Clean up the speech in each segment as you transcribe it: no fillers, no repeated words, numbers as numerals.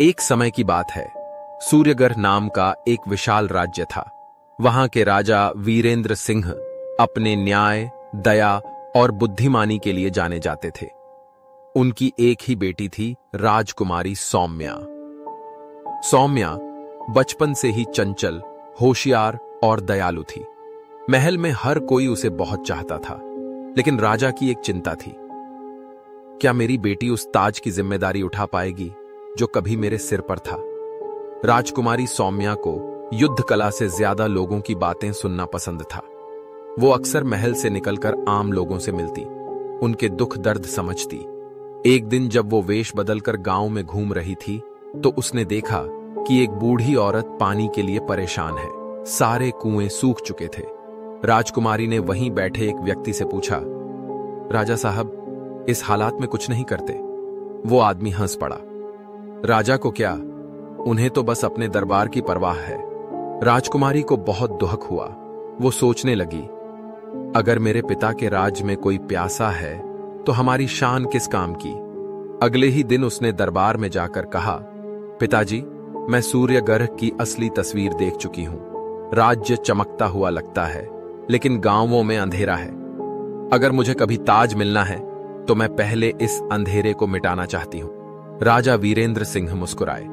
एक समय की बात है। सूर्यगढ़ नाम का एक विशाल राज्य था। वहां के राजा वीरेंद्र सिंह अपने न्याय, दया और बुद्धिमानी के लिए जाने जाते थे। उनकी एक ही बेटी थी, राजकुमारी सौम्या। सौम्या बचपन से ही चंचल, होशियार और दयालु थी। महल में हर कोई उसे बहुत चाहता था, लेकिन राजा की एक चिंता थी। क्या मेरी बेटी उस ताज की जिम्मेदारी उठा पाएगी जो कभी मेरे सिर पर था? राजकुमारी सौम्या को युद्ध कला से ज्यादा लोगों की बातें सुनना पसंद था। वो अक्सर महल से निकलकर आम लोगों से मिलती, उनके दुख दर्द समझती। एक दिन जब वो वेश बदलकर गांव में घूम रही थी, तो उसने देखा कि एक बूढ़ी औरत पानी के लिए परेशान है। सारे कुएं सूख चुके थे। राजकुमारी ने वहीं बैठे एक व्यक्ति से पूछा, राजा साहब, इस हालात में कुछ नहीं करते? वो आदमी हंस पड़ा। राजा को क्या, उन्हें तो बस अपने दरबार की परवाह है। राजकुमारी को बहुत दुख हुआ। वो सोचने लगी, अगर मेरे पिता के राज में कोई प्यासा है तो हमारी शान किस काम की। अगले ही दिन उसने दरबार में जाकर कहा, पिताजी, मैं सूर्यगढ़ की असली तस्वीर देख चुकी हूं। राज्य चमकता हुआ लगता है, लेकिन गांवों में अंधेरा है। अगर मुझे कभी ताज मिलना है तो मैं पहले इस अंधेरे को मिटाना चाहती हूं। राजा वीरेंद्र सिंह मुस्कुराए।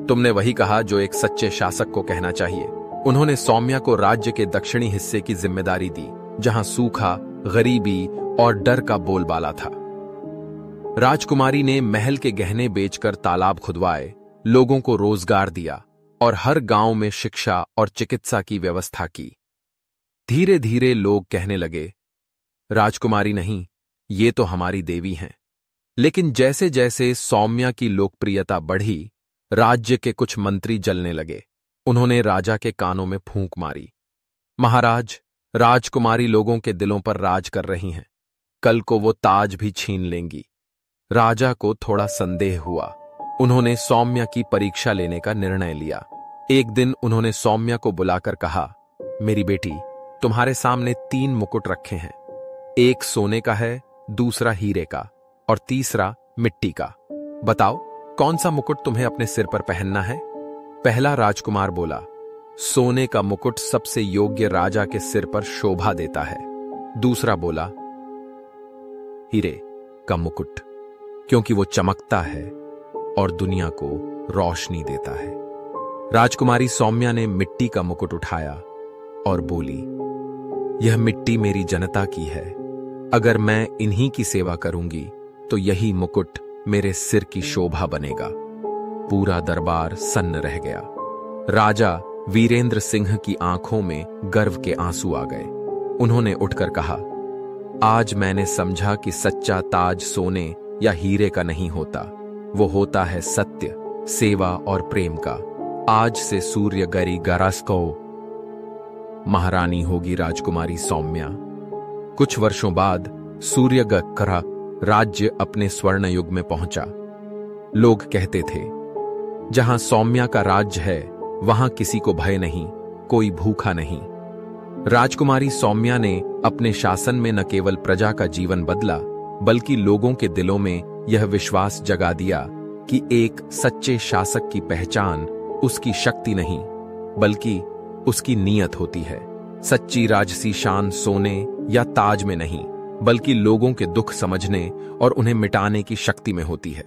तुमने वही कहा जो एक सच्चे शासक को कहना चाहिए। उन्होंने सौम्या को राज्य के दक्षिणी हिस्से की जिम्मेदारी दी, जहां सूखा, गरीबी और डर का बोलबाला था। राजकुमारी ने महल के गहने बेचकर तालाब खुदवाए, लोगों को रोजगार दिया और हर गांव में शिक्षा और चिकित्सा की व्यवस्था की। धीरे धीरे लोग कहने लगे, राजकुमारी नहीं, ये तो हमारी देवी हैं। लेकिन जैसे जैसे सौम्या की लोकप्रियता बढ़ी, राज्य के कुछ मंत्री जलने लगे। उन्होंने राजा के कानों में फूंक मारी, महाराज, राजकुमारी लोगों के दिलों पर राज कर रही हैं। कल को वो ताज भी छीन लेंगी। राजा को थोड़ा संदेह हुआ। उन्होंने सौम्या की परीक्षा लेने का निर्णय लिया। एक दिन उन्होंने सौम्या को बुलाकर कहा, मेरी बेटी, तुम्हारे सामने 3 मुकुट रखे हैं। एक सोने का है, दूसरा हीरे का और तीसरा मिट्टी का। बताओ, कौन सा मुकुट तुम्हें अपने सिर पर पहनना है? पहला राजकुमार बोला, सोने का मुकुट सबसे योग्य राजा के सिर पर शोभा देता है। दूसरा बोला, हीरे का मुकुट, क्योंकि वो चमकता है और दुनिया को रोशनी देता है। राजकुमारी सौम्या ने मिट्टी का मुकुट उठाया और बोली, यह मिट्टी मेरी जनता की है। अगर मैं इन्हीं की सेवा करूंगी तो यही मुकुट मेरे सिर की शोभा बनेगा। पूरा दरबार सन्न रह गया। राजा वीरेंद्र सिंह की आंखों में गर्व के आंसू आ गए। उन्होंने उठकर कहा, आज मैंने समझा कि सच्चा ताज सोने या हीरे का नहीं होता, वो होता है सत्य, सेवा और प्रेम का। आज से सूर्यगढ़ गरास्को महारानी होगी राजकुमारी सौम्या। कुछ वर्षों बाद सूर्यगढ़ राज्य अपने स्वर्ण युग में पहुंचा। लोग कहते थे, जहां सौम्या का राज्य है वहां किसी को भय नहीं, कोई भूखा नहीं। राजकुमारी सौम्या ने अपने शासन में न केवल प्रजा का जीवन बदला, बल्कि लोगों के दिलों में यह विश्वास जगा दिया कि एक सच्चे शासक की पहचान उसकी शक्ति नहीं, बल्कि उसकी नीयत होती है। सच्ची राजसी शान सोने या ताज में नहीं, बल्कि लोगों के दुख समझने और उन्हें मिटाने की शक्ति में होती है।